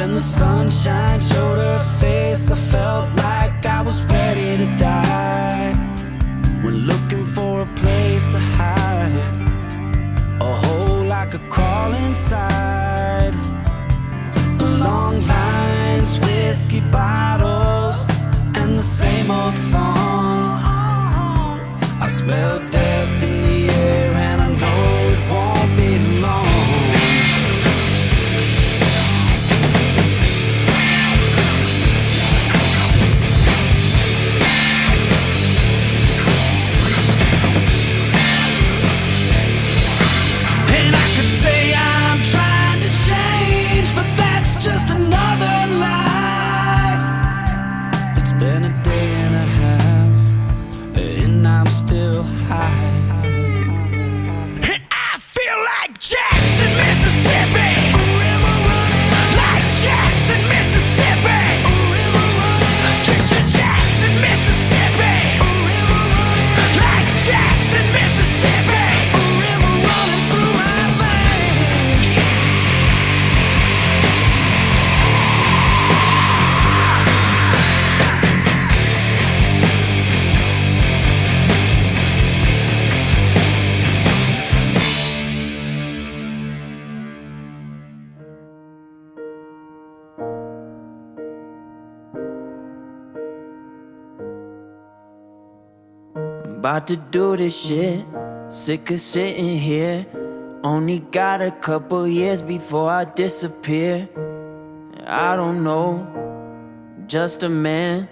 and the sunshine showed her face. I felt like I was ready to die when looking for a place to hide, a hole I could crawl inside. Long lines, whiskey bottles, and the same old song. I smell death in the air and I know it won't be long. And I could say I'm trying to change, but that's just another lie. It's been a day and a half, and I'm still high. And I feel like Jackson, Mississippi. A river running like Jackson, Mississippi. A river running Jackson, Mississippi. A river running like Jackson, Mississippi. A river running through my veins. About to do this shit, sick of sitting here. Only got a couple years before I disappear. I don't know, just a man,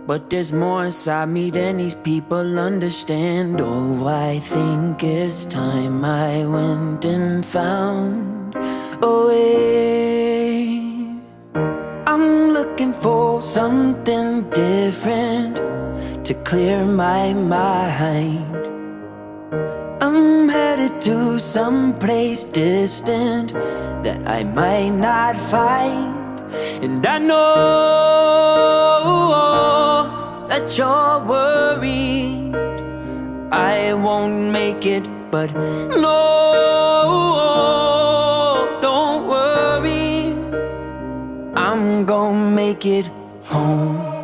but there's more inside me than these people understand. Oh, I think it's time I went and found a way. I'm looking for something different to clear my mind. I'm headed to some place distant that I might not find. And I know that you're worried I won't make it, but no, don't worry, I'm gonna make it home.